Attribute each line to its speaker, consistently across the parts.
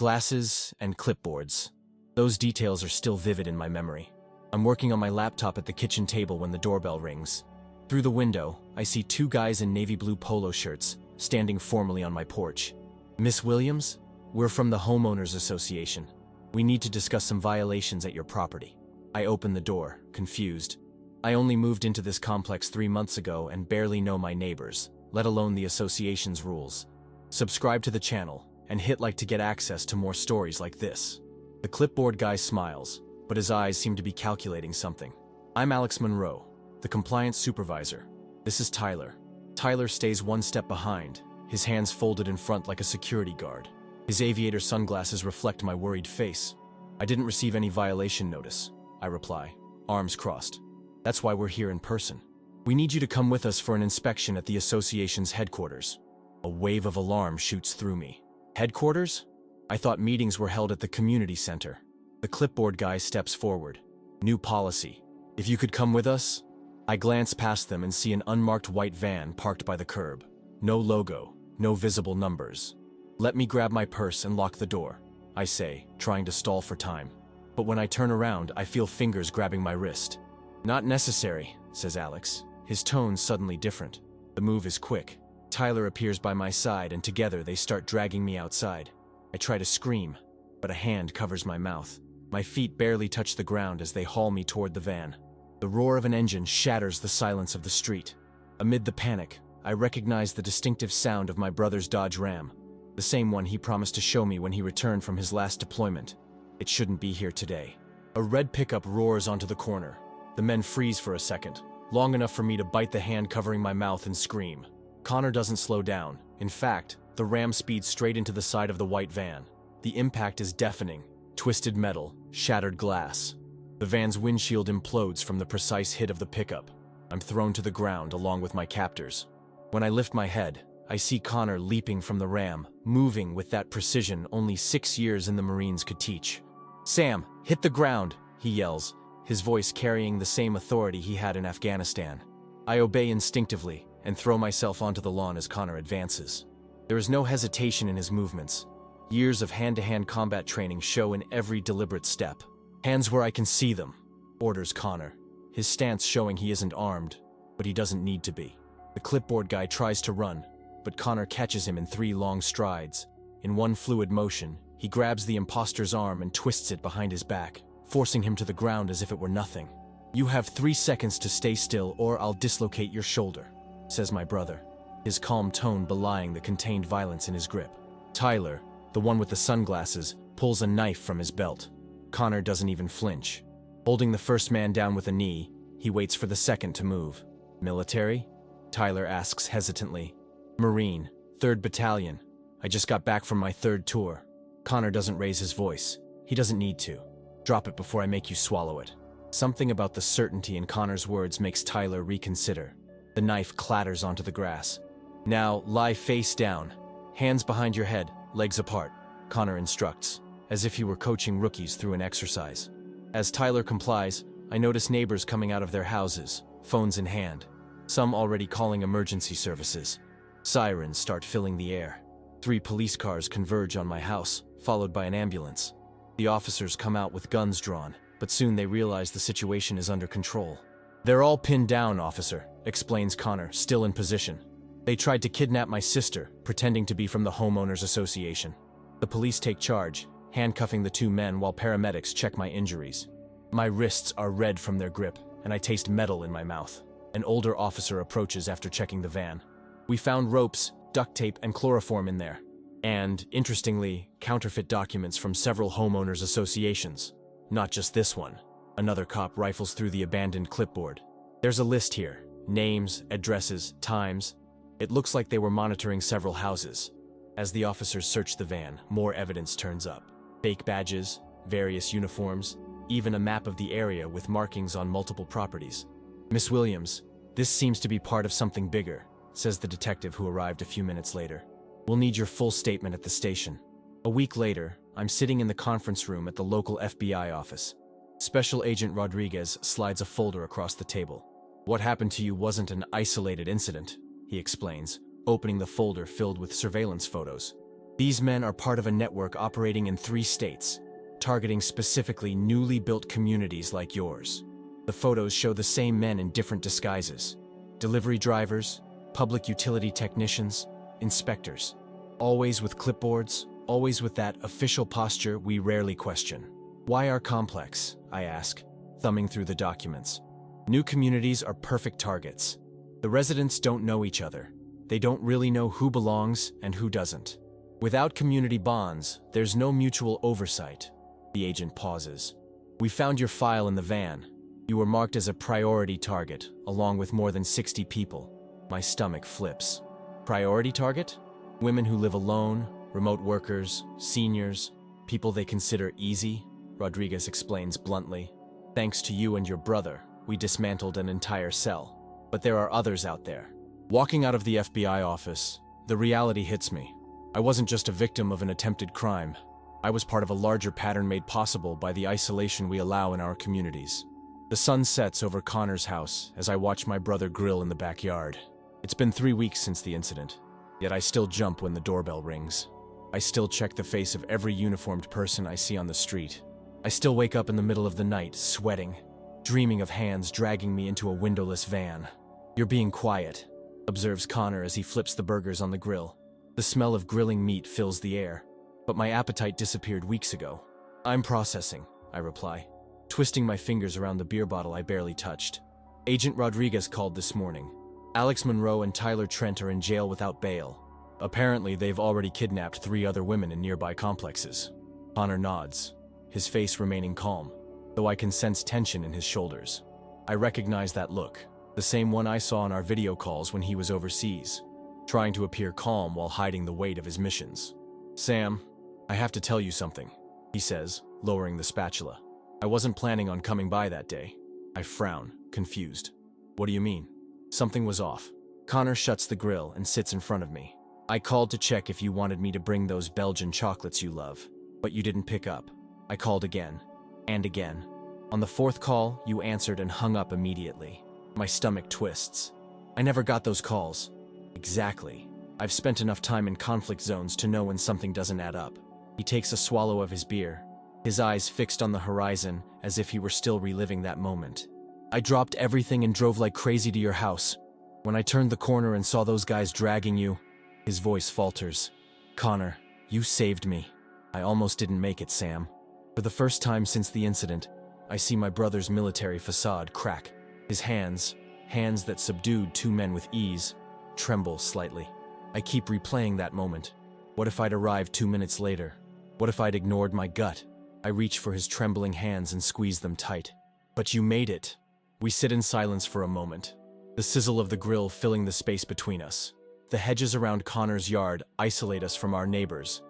Speaker 1: Glasses and clipboards. Those details are still vivid in my memory. I'm working on my laptop at the kitchen table when the doorbell rings. Through the window, I see two guys in navy blue polo shirts, standing formally on my porch. Miss Williams? We're from the Homeowners Association. We need to discuss some violations at your property. I open the door, confused. I only moved into this complex 3 months ago and barely know my neighbors, let alone the association's rules. Subscribe to the channel and hit like to get access to more stories like this. The clipboard guy smiles, but his eyes seem to be calculating something. I'm Alex Monroe, the compliance supervisor. This is Tyler. Tyler stays one step behind, his hands folded in front like a security guard. His aviator sunglasses reflect my worried face. I didn't receive any violation notice, I reply, arms crossed. That's why we're here in person. We need you to come with us for an inspection at the association's headquarters. A wave of alarm shoots through me. Headquarters? I thought meetings were held at the community center. The clipboard guy steps forward. New policy. If you could come with us? I glance past them and see an unmarked white van parked by the curb. No logo, no visible numbers. Let me grab my purse and lock the door, I say, trying to stall for time. But when I turn around, I feel fingers grabbing my wrist. Not necessary, says Alex, his tone suddenly different. The move is quick. Tyler appears by my side and together they start dragging me outside. I try to scream, but a hand covers my mouth. My feet barely touch the ground as they haul me toward the van. The roar of an engine shatters the silence of the street. Amid the panic, I recognize the distinctive sound of my brother's Dodge Ram, the same one he promised to show me when he returned from his last deployment. It shouldn't be here today. A red pickup roars onto the corner. The men freeze for a second, long enough for me to bite the hand covering my mouth and scream. Connor doesn't slow down. In fact, the Ram speeds straight into the side of the white van. The impact is deafening. Twisted metal, shattered glass. The van's windshield implodes from the precise hit of the pickup. I'm thrown to the ground along with my captors. When I lift my head, I see Connor leaping from the Ram, moving with that precision only 6 years in the Marines could teach. "Sam, hit the ground," he yells, his voice carrying the same authority he had in Afghanistan. I obey instinctively and throw myself onto the lawn as Connor advances. There is no hesitation in his movements. Years of hand-to-hand combat training show in every deliberate step. "Hands where I can see them," orders Connor, his stance showing he isn't armed, but he doesn't need to be. The clipboard guy tries to run, but Connor catches him in 3 long strides. In one fluid motion, he grabs the imposter's arm and twists it behind his back, forcing him to the ground as if it were nothing. "You have 3 seconds to stay still or I'll dislocate your shoulder," says my brother, his calm tone belying the contained violence in his grip. Tyler, the one with the sunglasses, pulls a knife from his belt. Connor doesn't even flinch. Holding the first man down with a knee, he waits for the second to move. "Military?" Tyler asks hesitantly. "Marine, 3rd Battalion. I just got back from my 3rd tour." Connor doesn't raise his voice. He doesn't need to. "Drop it before I make you swallow it." Something about the certainty in Connor's words makes Tyler reconsider. The knife clatters onto the grass. "Now, lie face down. Hands behind your head, legs apart," Connor instructs, as if he were coaching rookies through an exercise. As Tyler complies, I notice neighbors coming out of their houses, phones in hand, some already calling emergency services. Sirens start filling the air. 3 police cars converge on my house, followed by an ambulance. The officers come out with guns drawn, but soon they realize the situation is under control. "They're all pinned down, officer," explains Connor, still in position. "They tried to kidnap my sister, pretending to be from the Homeowners Association." The police take charge, handcuffing the 2 men while paramedics check my injuries. My wrists are red from their grip, and I taste metal in my mouth. An older officer approaches after checking the van. "We found ropes, duct tape, and chloroform in there. And, interestingly, counterfeit documents from several homeowners associations. Not just this one." Another cop rifles through the abandoned clipboard. "There's a list here. Names, addresses, times. It looks like they were monitoring several houses." As the officers search the van, more evidence turns up. Fake badges, various uniforms, even a map of the area with markings on multiple properties. "Miss Williams, this seems to be part of something bigger," says the detective who arrived a few minutes later. "We'll need your full statement at the station." A week later, I'm sitting in the conference room at the local FBI office. Special Agent Rodriguez slides a folder across the table. "What happened to you wasn't an isolated incident," he explains, opening the folder filled with surveillance photos. These men are part of a network operating in 3 states, targeting specifically newly built communities like yours. The photos show the same men in different disguises: delivery drivers, public utility technicians, inspectors. Always with clipboards, always with that official posture we rarely question. Why our complex? I ask, thumbing through the documents. New communities are perfect targets. The residents don't know each other. They don't really know who belongs and who doesn't. Without community bonds, there's no mutual oversight. The agent pauses. We found your file in the van. You were marked as a priority target, along with more than 60 people. My stomach flips. Priority target? Women who live alone, remote workers, seniors, people they consider easy, Rodriguez explains bluntly. Thanks to you and your brother, we dismantled an entire cell. But there are others out there. Walking out of the FBI office, the reality hits me. I wasn't just a victim of an attempted crime. I was part of a larger pattern made possible by the isolation we allow in our communities. The sun sets over Connor's house as I watch my brother grill in the backyard. It's been 3 weeks since the incident, yet I still jump when the doorbell rings. I still check the face of every uniformed person I see on the street. I still wake up in the middle of the night, sweating, dreaming of hands dragging me into a windowless van. You're being quiet, observes Connor as he flips the burgers on the grill. The smell of grilling meat fills the air, but my appetite disappeared weeks ago. I'm processing, I reply, twisting my fingers around the beer bottle I barely touched. Agent Rodriguez called this morning. Alex Monroe and Tyler Trent are in jail without bail. Apparently, they've already kidnapped 3 other women in nearby complexes. Connor nods, his face remaining calm, though I can sense tension in his shoulders. I recognize that look, the same one I saw on our video calls when he was overseas, trying to appear calm while hiding the weight of his missions. Sam, I have to tell you something, he says, lowering the spatula. I wasn't planning on coming by that day. I frown, confused. What do you mean? Something was off. Connor shuts the grill and sits in front of me. I called to check if you wanted me to bring those Belgian chocolates you love, but you didn't pick up. I called again, and again. On the 4th call, you answered and hung up immediately. My stomach twists. I never got those calls. Exactly. I've spent enough time in conflict zones to know when something doesn't add up. He takes a swallow of his beer, his eyes fixed on the horizon as if he were still reliving that moment. I dropped everything and drove like crazy to your house. When I turned the corner and saw those guys dragging you, his voice falters. Connor, you saved me. I almost didn't make it, Sam. For the first time since the incident, I see my brother's military facade crack. His hands that subdued 2 men with ease, tremble slightly. I keep replaying that moment. What if I'd arrived 2 minutes later? What if I'd ignored my gut? I reach for his trembling hands and squeeze them tight. But you made it. We sit in silence for a moment, the sizzle of the grill filling the space between us. The hedges around Connor's yard isolate us from our neighbors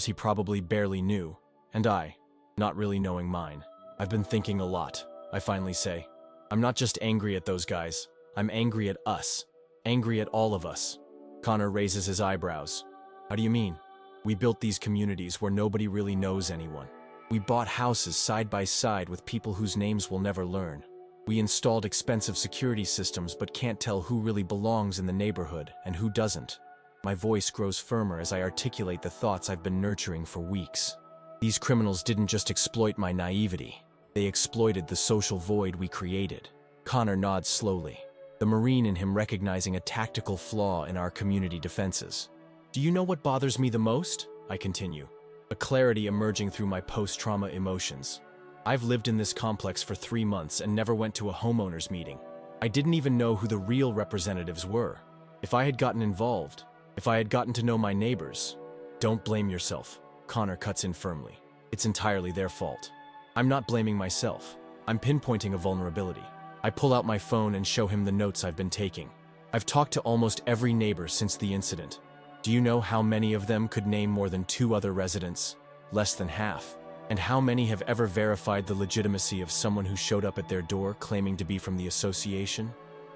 Speaker 1: he probably barely knew, and I, not really knowing mine. I've been thinking a lot, I finally say. I'm not just angry at those guys, I'm angry at us. Angry at all of us. Connor raises his eyebrows. How do you mean? We built these communities where nobody really knows anyone. We bought houses side by side with people whose names we'll never learn. We installed expensive security systems but can't tell who really belongs in the neighborhood and who doesn't. My voice grows firmer as I articulate the thoughts I've been nurturing for weeks. These criminals didn't just exploit my naivety. They exploited the social void we created. Connor nods slowly, the Marine in him recognizing a tactical flaw in our community defenses. Do you know what bothers me the most? I continue, a clarity emerging through my post-trauma emotions. I've lived in this complex for 3 months and never went to a homeowners meeting. I didn't even know who the real representatives were. If I had gotten involved, if I had gotten to know my neighbors. Don't blame yourself, Connor cuts in firmly. It's entirely their fault. I'm not blaming myself. I'm pinpointing a vulnerability. I pull out my phone and show him the notes I've been taking. I've talked to almost every neighbor since the incident. Do you know how many of them could name more than 2 other residents? Less than half. And how many have ever verified the legitimacy of someone who showed up at their door claiming to be from the association?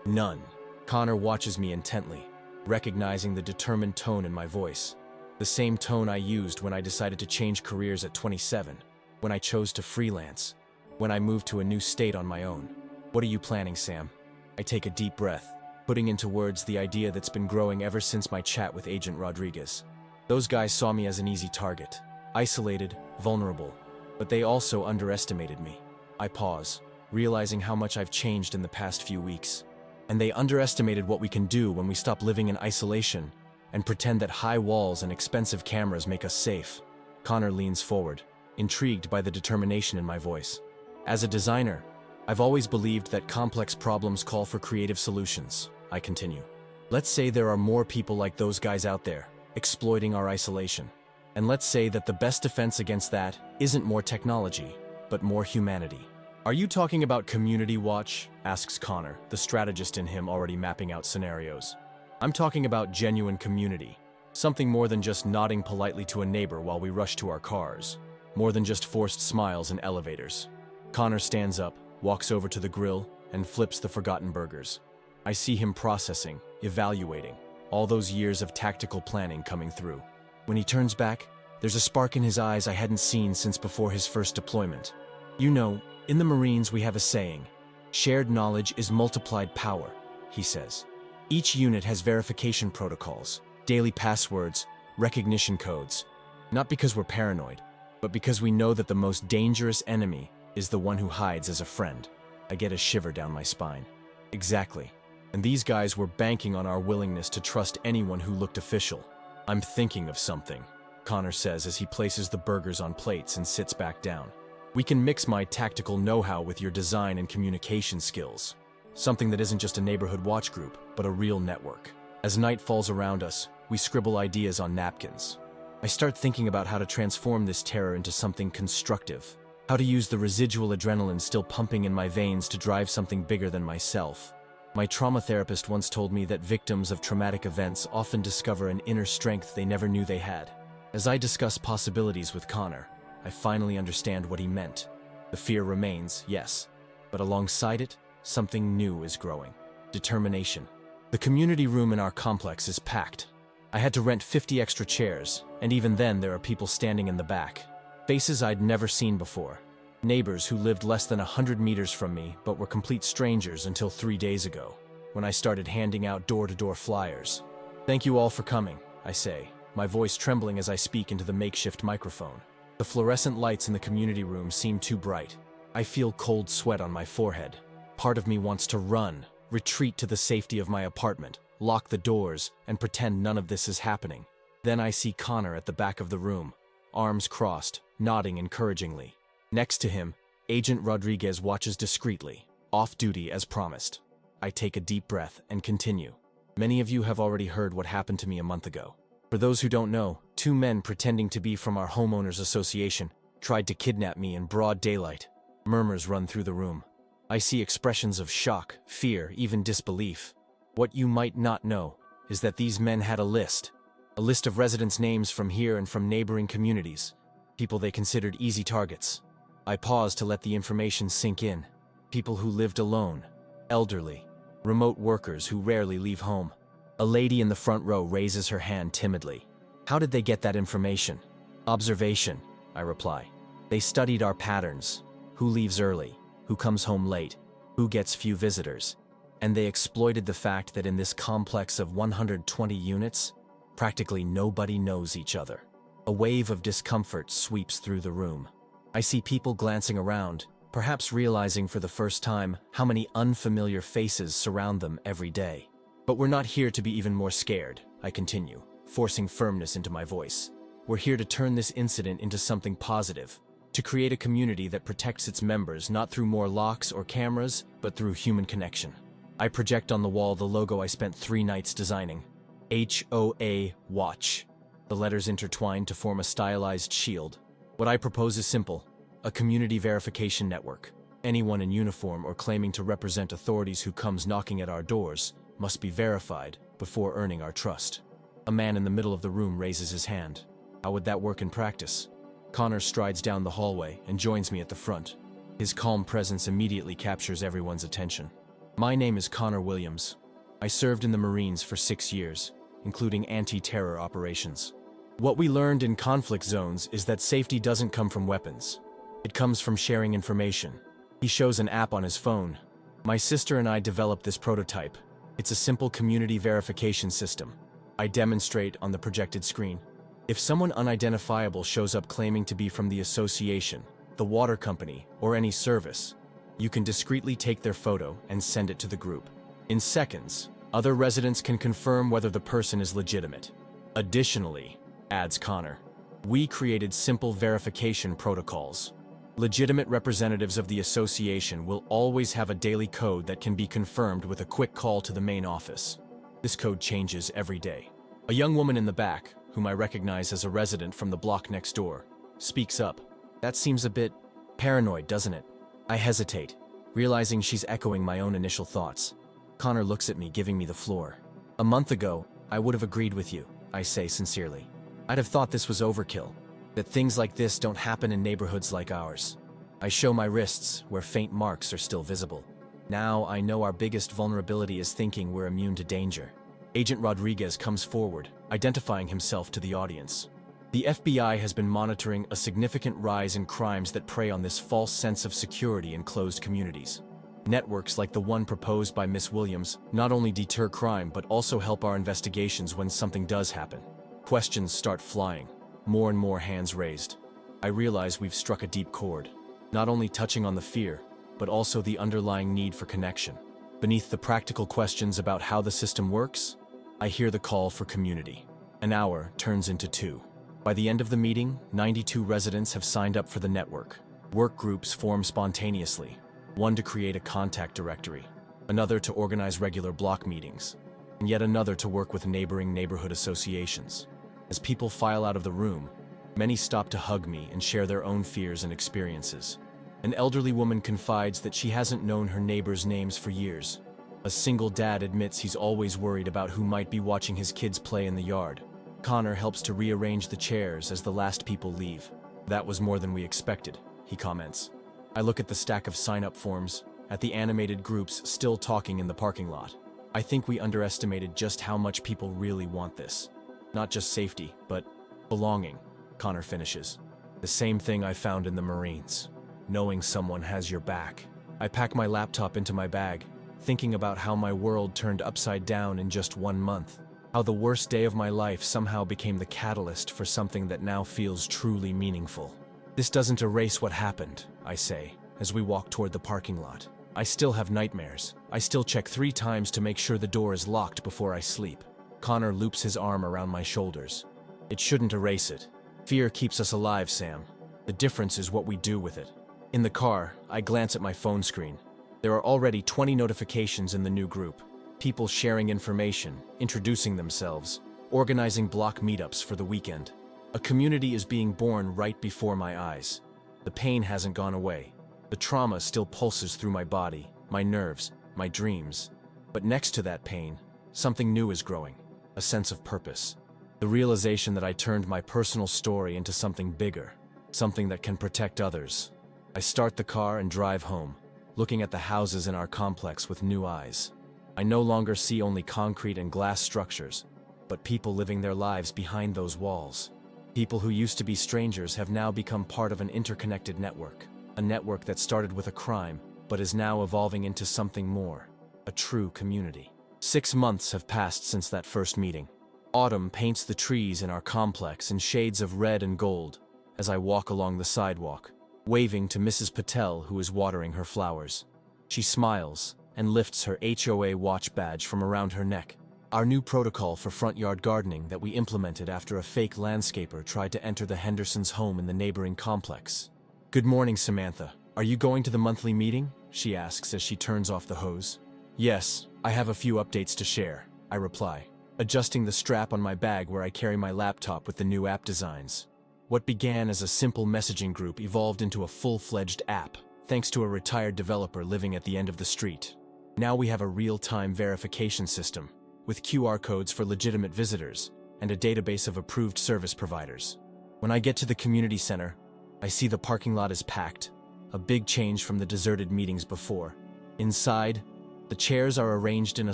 Speaker 1: None. Connor watches me intently, recognizing the determined tone in my voice. The same tone I used when I decided to change careers at 27, when I chose to freelance, when I moved to a new state on my own. What are you planning, Sam? I take a deep breath, putting into words the idea that's been growing ever since my chat with Agent Rodriguez. Those guys saw me as an easy target, isolated, vulnerable, but they also underestimated me. I pause, realizing how much I've changed in the past few weeks. And they underestimated what we can do when we stop living in isolation and pretend that high walls and expensive cameras make us safe. Connor leans forward, intrigued by the determination in my voice. As a designer, I've always believed that complex problems call for creative solutions, I continue. Let's say there are more people like those guys out there, exploiting our isolation. And let's say that the best defense against that isn't more technology, but more humanity. Are you talking about community watch? Asks Connor, the strategist in him already mapping out scenarios. I'm talking about genuine community. Something more than just nodding politely to a neighbor while we rush to our cars. More than just forced smiles in elevators. Connor stands up, walks over to the grill, and flips the forgotten burgers. I see him processing, evaluating, all those years of tactical planning coming through. When he turns back, there's a spark in his eyes I hadn't seen since before his first deployment. You know, in the Marines we have a saying, shared knowledge is multiplied power, he says. Each unit has verification protocols, daily passwords, recognition codes. Not because we're paranoid, but because we know that the most dangerous enemy is the one who hides as a friend. I get a shiver down my spine. Exactly. And these guys were banking on our willingness to trust anyone who looked official. I'm thinking of something, Connor says as he places the burgers on plates and sits back down. We can mix my tactical know-how with your design and communication skills. Something that isn't just a neighborhood watch group, but a real network. As night falls around us, we scribble ideas on napkins. I start thinking about how to transform this terror into something constructive. How to use the residual adrenaline still pumping in my veins to drive something bigger than myself. My trauma therapist once told me that victims of traumatic events often discover an inner strength they never knew they had. As I discuss possibilities with Connor, I finally understand what he meant. The fear remains, yes, but alongside it, something new is growing. Determination. The community room in our complex is packed. I had to rent 50 extra chairs, and even then there are people standing in the back. Faces I'd never seen before. Neighbors who lived less than 100 meters from me, but were complete strangers until 3 days ago, when I started handing out door-to-door flyers. Thank you all for coming, I say, my voice trembling as I speak into the makeshift microphone. The fluorescent lights in the community room seem too bright. I feel cold sweat on my forehead. Part of me wants to run, retreat to the safety of my apartment, lock the doors, and pretend none of this is happening. Then I see Connor at the back of the room, arms crossed, nodding encouragingly. Next to him, Agent Rodriguez watches discreetly, off duty as promised. I take a deep breath and continue. Many of you have already heard what happened to me a month ago. For those who don't know, 2 men pretending to be from our homeowners association tried to kidnap me in broad daylight. Murmurs run through the room. I see expressions of shock, fear, even disbelief. What you might not know is that these men had a list of residents' names from here and from neighboring communities, people they considered easy targets. I pause to let the information sink in. People who lived alone, elderly, remote workers who rarely leave home. A lady in the front row raises her hand timidly. How did they get that information? Observation, I reply. They studied our patterns. Who leaves early? Who comes home late? Who gets few visitors? And they exploited the fact that in this complex of 120 units, practically nobody knows each other. A wave of discomfort sweeps through the room. I see people glancing around, perhaps realizing for the first time how many unfamiliar faces surround them every day. But we're not here to be even more scared, I continue, forcing firmness into my voice. We're here to turn this incident into something positive, to create a community that protects its members not through more locks or cameras, but through human connection. I project on the wall the logo I spent 3 nights designing. HOA Watch. The letters intertwined to form a stylized shield. What I propose is simple, a community verification network. Anyone in uniform or claiming to represent authorities who comes knocking at our doors must be verified before earning our trust. A man in the middle of the room raises his hand. How would that work in practice? Connor strides down the hallway and joins me at the front. His calm presence immediately captures everyone's attention. My name is Connor Williams. I served in the Marines for 6 years, including anti-terror operations. What we learned in conflict zones is that safety doesn't come from weapons. It comes from sharing information. He shows an app on his phone. My sister and I developed this prototype. It's a simple community verification system. I demonstrate on the projected screen. If someone unidentifiable shows up claiming to be from the association, the water company, or any service, you can discreetly take their photo and send it to the group. In seconds, other residents can confirm whether the person is legitimate. Additionally, adds Connor, we created simple verification protocols. Legitimate representatives of the association will always have a daily code that can be confirmed with a quick call to the main office. This code changes every day. A young woman in the back, whom I recognize as a resident from the block next door, speaks up. That seems a bit paranoid, doesn't it? I hesitate, realizing she's echoing my own initial thoughts. Connor looks at me, giving me the floor. A month ago, I would have agreed with you, I say sincerely. I'd have thought this was overkill, that things like this don't happen in neighborhoods like ours. I show my wrists, where faint marks are still visible. Now I know our biggest vulnerability is thinking we're immune to danger. Agent Rodriguez comes forward, identifying himself to the audience. The FBI has been monitoring a significant rise in crimes that prey on this false sense of security in closed communities. Networks like the one proposed by Miss Williams not only deter crime but also help our investigations when something does happen. Questions start flying, more and more hands raised. I realize we've struck a deep chord, not only touching on the fear, but also the underlying need for connection. Beneath the practical questions about how the system works, I hear the call for community. An hour turns into 2. By the end of the meeting, 92 residents have signed up for the network. Work groups form spontaneously, one to create a contact directory, another to organize regular block meetings, and yet another to work with neighboring neighborhood associations. As people file out of the room, many stop to hug me and share their own fears and experiences. An elderly woman confides that she hasn't known her neighbors' names for years. A single dad admits he's always worried about who might be watching his kids play in the yard. Connor helps to rearrange the chairs as the last people leave. That was more than we expected, he comments. I look at the stack of sign-up forms, at the animated groups still talking in the parking lot. I think we underestimated just how much people really want this. Not just safety, but belonging, Connor finishes. The same thing I found in the Marines. Knowing someone has your back. I pack my laptop into my bag, thinking about how my world turned upside down in just 1 month. How the worst day of my life somehow became the catalyst for something that now feels truly meaningful. This doesn't erase what happened, I say, as we walk toward the parking lot. I still have nightmares. I still check 3 times to make sure the door is locked before I sleep. Connor loops his arm around my shoulders. It shouldn't erase it. Fear keeps us alive, Sam. The difference is what we do with it. In the car, I glance at my phone screen. There are already 20 notifications in the new group. People sharing information, introducing themselves, organizing block meetups for the weekend. A community is being born right before my eyes. The pain hasn't gone away. The trauma still pulses through my body, my nerves, my dreams. But next to that pain, something new is growing, a sense of purpose. The realization that I turned my personal story into something bigger, something that can protect others. I start the car and drive home, looking at the houses in our complex with new eyes. I no longer see only concrete and glass structures, but people living their lives behind those walls. People who used to be strangers have now become part of an interconnected network, a network that started with a crime, but is now evolving into something more, a true community. 6 months have passed since that first meeting. Autumn paints the trees in our complex in shades of red and gold as I walk along the sidewalk, waving to Mrs. Patel, who is watering her flowers. She smiles and lifts her HOA watch badge from around her neck. Our new protocol for front yard gardening that we implemented after a fake landscaper tried to enter the Hendersons' home in the neighboring complex. "Good morning, Samantha. Are you going to the monthly meeting?" she asks as she turns off the hose. "Yes, I have a few updates to share," I reply, adjusting the strap on my bag where I carry my laptop with the new app designs. What began as a simple messaging group evolved into a full-fledged app, thanks to a retired developer living at the end of the street. Now we have a real-time verification system, with QR codes for legitimate visitors, and a database of approved service providers. When I get to the community center, I see the parking lot is packed, a big change from the deserted meetings before. Inside, the chairs are arranged in a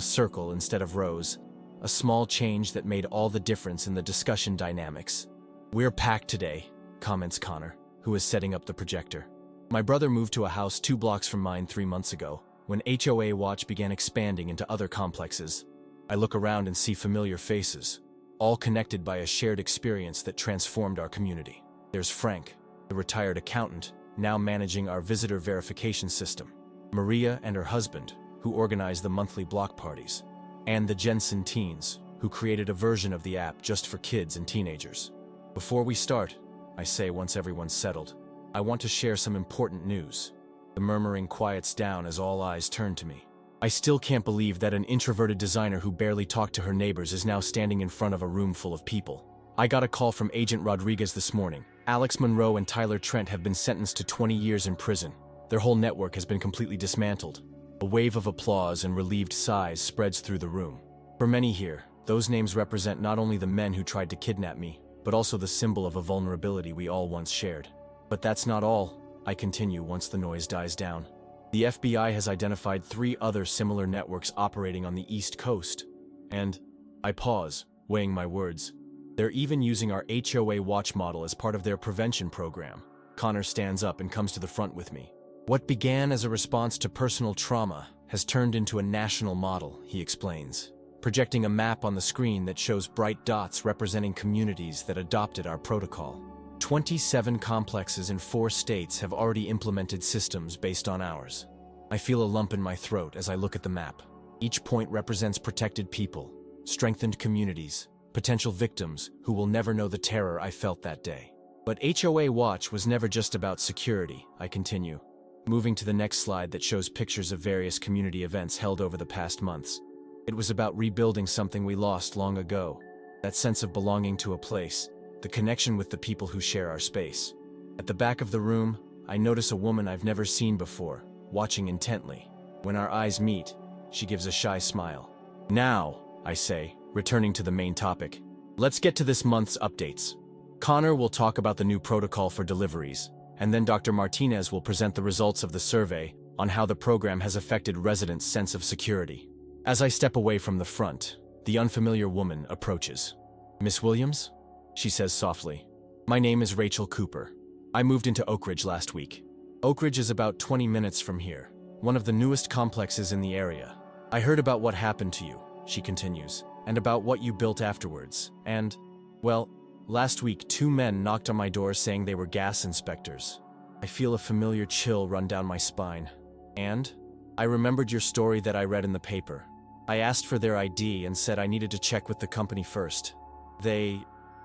Speaker 1: circle instead of rows, a small change that made all the difference in the discussion dynamics. "We're packed today," comments Connor, who is setting up the projector. "My brother moved to a house 2 blocks from mine 3 months ago, when HOA Watch began expanding into other complexes. I look around and see familiar faces. all connected by a shared experience that transformed our community. There's Frank, the retired accountant, now managing our visitor verification system. Maria and her husband, who organize the monthly block parties. And the Jensen teens, who created a version of the app just for kids and teenagers. Before we start, I say once everyone's settled, I want to share some important news. The murmuring quiets down as all eyes turn to me. I still can't believe that an introverted designer who barely talked to her neighbors is now standing in front of a room full of people. I got a call from Agent Rodriguez this morning. Alex Monroe and Tyler Trent have been sentenced to 20 years in prison. Their whole network has been completely dismantled. A wave of applause and relieved sighs spreads through the room. For many here, those names represent not only the men who tried to kidnap me, but also the symbol of a vulnerability we all once shared. But that's not all, I continue once the noise dies down. The FBI has identified 3 other similar networks operating on the East Coast. And I pause, weighing my words. They're even using our HOA watch model as part of their prevention program. Connor stands up and comes to the front with me. What began as a response to personal trauma has turned into a national model, he explains, projecting a map on the screen that shows bright dots representing communities that adopted our protocol. 27 complexes in 4 states have already implemented systems based on ours. I feel a lump in my throat as I look at the map. Each point represents protected people, strengthened communities, potential victims who will never know the terror I felt that day. But HOA Watch was never just about security, I continue, moving to the next slide that shows pictures of various community events held over the past months. It was about rebuilding something we lost long ago, that sense of belonging to a place, the connection with the people who share our space. At the back of the room, I notice a woman I've never seen before, watching intently. When our eyes meet, she gives a shy smile. Now, I say, returning to the main topic, let's get to this month's updates. Connor will talk about the new protocol for deliveries, and then Dr. Martinez will present the results of the survey on how the program has affected residents' sense of security. As I step away from the front, the unfamiliar woman approaches. Miss Williams? She says softly. My name is Rachel Cooper. I moved into Oak Ridge last week. Oak Ridge is about 20 minutes from here, one of the newest complexes in the area. I heard about what happened to you, she continues, and about what you built afterwards. And, well, last week 2 men knocked on my door saying they were gas inspectors. I feel a familiar chill run down my spine. And I remembered your story that I read in the paper. I asked for their ID and said I needed to check with the company first.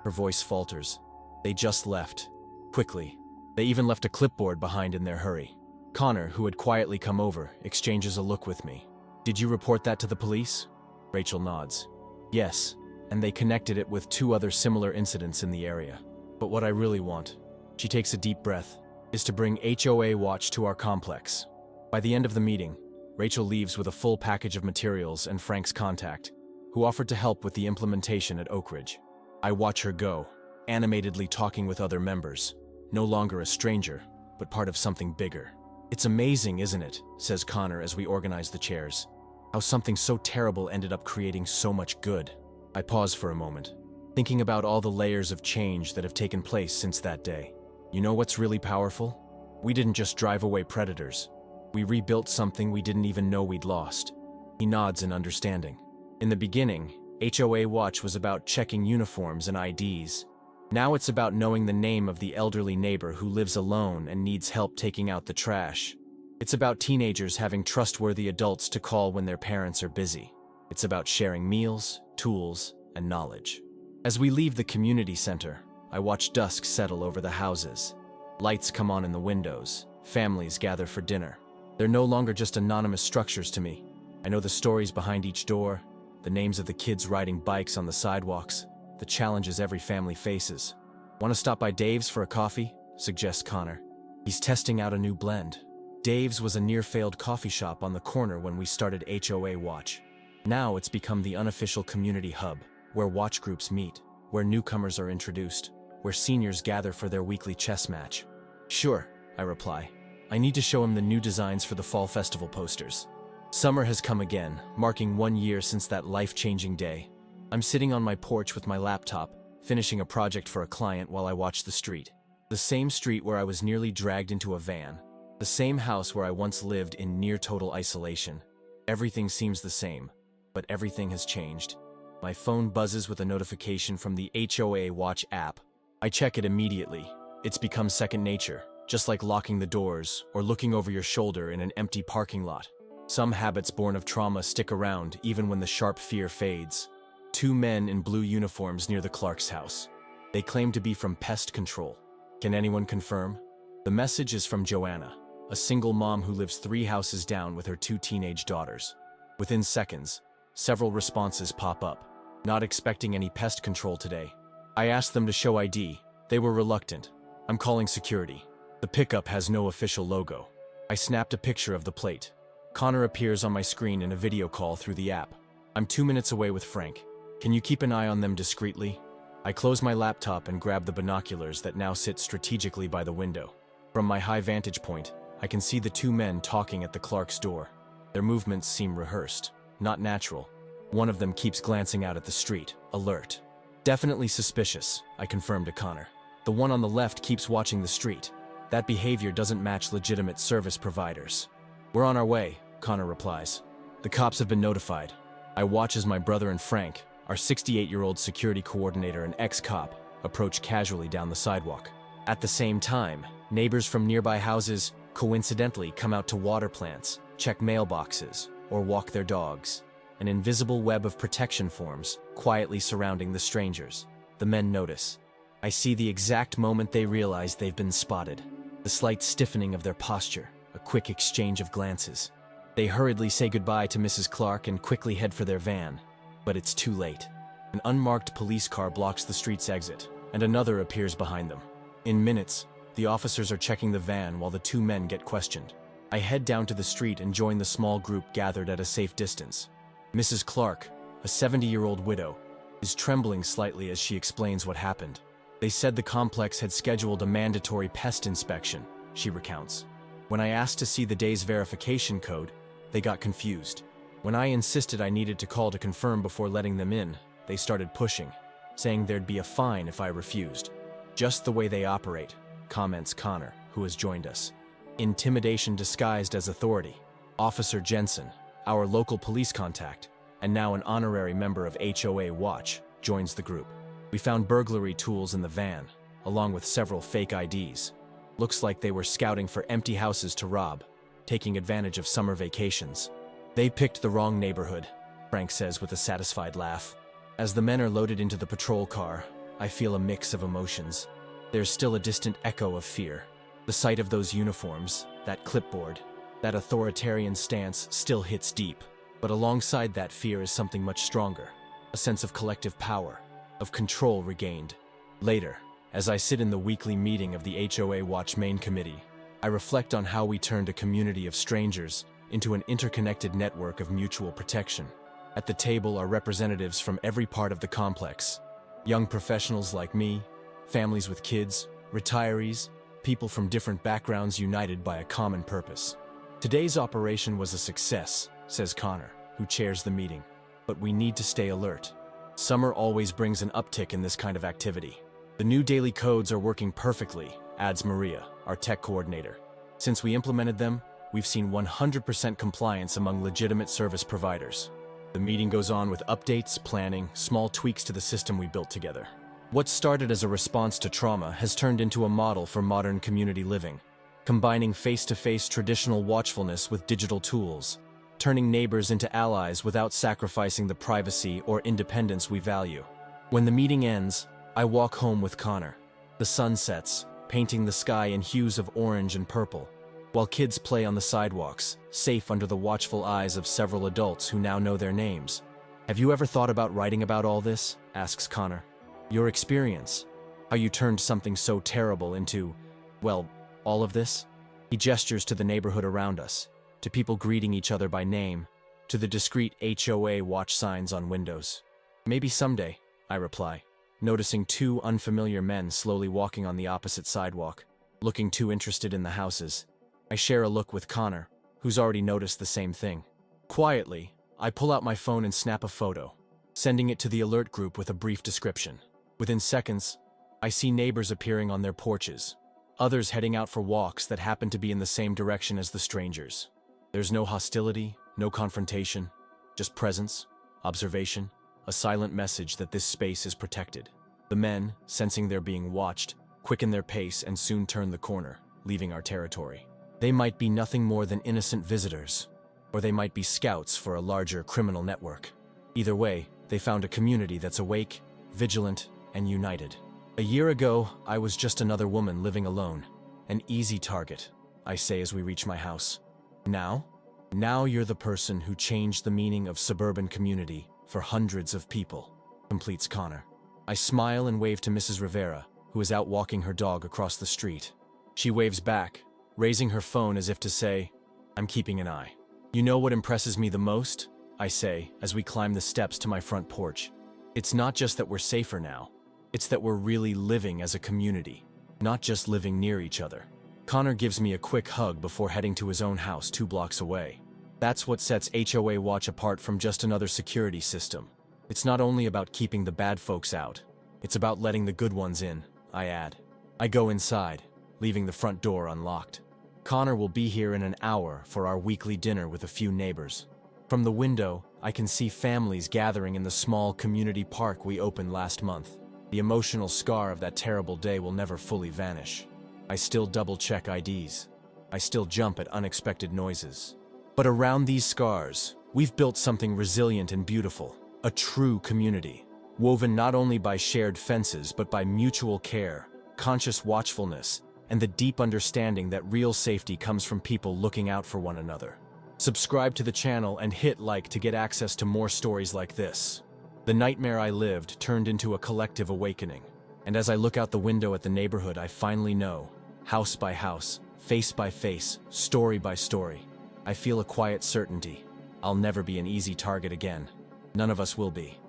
Speaker 1: Her voice falters. They just left. Quickly. They even left a clipboard behind in their hurry. Connor, who had quietly come over, exchanges a look with me. Did you report that to the police? Rachel nods. Yes, and they connected it with 2 other similar incidents in the area. But what I really want, she takes a deep breath, is to bring HOA Watch to our complex. By the end of the meeting, Rachel leaves with a full package of materials and Frank's contact, who offered to help with the implementation at Oak Ridge. I watch her go, animatedly talking with other members, no longer a stranger, but part of something bigger. It's amazing, isn't it, says Connor as we organize the chairs, how something so terrible ended up creating so much good. I pause for a moment, thinking about all the layers of change that have taken place since that day. You know what's really powerful? We didn't just drive away predators. We rebuilt something we didn't even know we'd lost. He nods in understanding. In the beginning, HOA Watch was about checking uniforms and IDs. Now it's about knowing the name of the elderly neighbor who lives alone and needs help taking out the trash. It's about teenagers having trustworthy adults to call when their parents are busy. It's about sharing meals, tools, and knowledge. As we leave the community center, I watch dusk settle over the houses. Lights come on in the windows. Families gather for dinner. They're no longer just anonymous structures to me. I know the stories behind each door, the names of the kids riding bikes on the sidewalks, the challenges every family faces. Want to stop by Dave's for a coffee? Suggests Connor. He's testing out a new blend. Dave's was a near-failed coffee shop on the corner when we started HOA Watch. Now it's become the unofficial community hub, where watch groups meet, where newcomers are introduced, where seniors gather for their weekly chess match. Sure, I reply. I need to show him the new designs for the Fall Festival posters. Summer has come again, marking 1 year since that life-changing day. I'm sitting on my porch with my laptop, finishing a project for a client while I watch the street. The same street where I was nearly dragged into a van. The same house where I once lived in near-total isolation. Everything seems the same, but everything has changed. My phone buzzes with a notification from the HOA Watch app. I check it immediately. It's become second nature, just like locking the doors or looking over your shoulder in an empty parking lot. Some habits born of trauma stick around even when the sharp fear fades. 2 men in blue uniforms near the Clark's house. They claim to be from pest control. Can anyone confirm? The message is from Joanna, a single mom who lives 3 houses down with her 2 teenage daughters. Within seconds, several responses pop up. Not expecting any pest control today. I asked them to show ID. They were reluctant. I'm calling security. The pickup has no official logo. I snapped a picture of the plate. Connor appears on my screen in a video call through the app. I'm 2 minutes away with Frank. Can you keep an eye on them discreetly? I close my laptop and grab the binoculars that now sit strategically by the window. From my high vantage point, I can see the 2 men talking at the Clark's door. Their movements seem rehearsed, not natural. One of them keeps glancing out at the street, alert. Definitely suspicious, I confirm to Connor. The one on the left keeps watching the street. That behavior doesn't match legitimate service providers. We're on our way, Connor replies. The cops have been notified. I watch as my brother and Frank, our 68-year-old security coordinator and ex-cop, approach casually down the sidewalk. At the same time, neighbors from nearby houses coincidentally come out to water plants, check mailboxes, or walk their dogs. An invisible web of protection forms, quietly surrounding the strangers. The men notice. I see the exact moment they realize they've been spotted. The slight stiffening of their posture, a quick exchange of glances. They hurriedly say goodbye to Mrs. Clark and quickly head for their van. But it's too late. An unmarked police car blocks the street's exit, and another appears behind them. In minutes, the officers are checking the van while the 2 men get questioned. I head down to the street and join the small group gathered at a safe distance. Mrs. Clark, a 70-year-old widow, is trembling slightly as she explains what happened. They said the complex had scheduled a mandatory pest inspection, she recounts. When I asked to see the day's verification code, they got confused. When I insisted I needed to call to confirm before letting them in, they started pushing, saying there'd be a fine if I refused. Just the way they operate, comments Connor, who has joined us. Intimidation disguised as authority. Officer Jensen, our local police contact, and now an honorary member of HOA Watch, joins the group. We found burglary tools in the van, along with several fake IDs. Looks like they were scouting for empty houses to rob, taking advantage of summer vacations. They picked the wrong neighborhood, Frank says with a satisfied laugh. As the men are loaded into the patrol car, I feel a mix of emotions. There's still a distant echo of fear. The sight of those uniforms, that clipboard, that authoritarian stance still hits deep. But alongside that fear is something much stronger, a sense of collective power, of control regained. Later, as I sit in the weekly meeting of the HOA Watch Main Committee, I reflect on how we turned a community of strangers into an interconnected network of mutual protection. At the table are representatives from every part of the complex. Young professionals like me, families with kids, retirees, people from different backgrounds united by a common purpose. Today's operation was a success, says Connor, who chairs the meeting. But we need to stay alert. Summer always brings an uptick in this kind of activity. The new daily codes are working perfectly, adds Maria, our tech coordinator. Since we implemented them, we've seen 100% compliance among legitimate service providers. The meeting goes on with updates, planning, small tweaks to the system we built together. What started as a response to trauma has turned into a model for modern community living, combining face-to-face traditional watchfulness with digital tools, turning neighbors into allies without sacrificing the privacy or independence we value. When the meeting ends, I walk home with Connor. The sun sets, painting the sky in hues of orange and purple, while kids play on the sidewalks, safe under the watchful eyes of several adults who now know their names. Have you ever thought about writing about all this? Asks Connor. Your experience, how you turned something so terrible into, well, all of this? He gestures to the neighborhood around us, to people greeting each other by name, to the discreet HOA watch signs on windows. Maybe someday, I reply, noticing 2 unfamiliar men slowly walking on the opposite sidewalk, looking too interested in the houses. I share a look with Connor, who's already noticed the same thing. Quietly, I pull out my phone and snap a photo, sending it to the alert group with a brief description. Within seconds, I see neighbors appearing on their porches, others heading out for walks that happen to be in the same direction as the strangers. There's no hostility, no confrontation, just presence, observation, a silent message that this space is protected. The men, sensing they're being watched, quicken their pace and soon turn the corner, leaving our territory. They might be nothing more than innocent visitors, or they might be scouts for a larger criminal network. Either way, they found a community that's awake, vigilant, and united. A year ago, I was just another woman living alone. An easy target, I say as we reach my house. Now you're the person who changed the meaning of suburban community for hundreds of people, completes Connor. I smile and wave to Mrs. Rivera, who is out walking her dog across the street. She waves back, raising her phone as if to say, I'm keeping an eye. You know what impresses me the most? I say, as we climb the steps to my front porch. It's not just that we're safer now. It's that we're really living as a community, not just living near each other. Connor gives me a quick hug before heading to his own house 2 blocks away. That's what sets HOA Watch apart from just another security system. It's not only about keeping the bad folks out. It's about letting the good ones in, I add. I go inside, leaving the front door unlocked. Connor will be here in an hour for our weekly dinner with a few neighbors. From the window, I can see families gathering in the small community park we opened last month. The emotional scar of that terrible day will never fully vanish. I still double-check IDs. I still jump at unexpected noises. But around these scars, we've built something resilient and beautiful. A true community, woven not only by shared fences but by mutual care, conscious watchfulness, and the deep understanding that real safety comes from people looking out for one another. Subscribe to the channel and hit like to get access to more stories like this. The nightmare I lived turned into a collective awakening. And as I look out the window at the neighborhood, I finally know, house by house, face by face, story by story, I feel a quiet certainty. I'll never be an easy target again. None of us will be.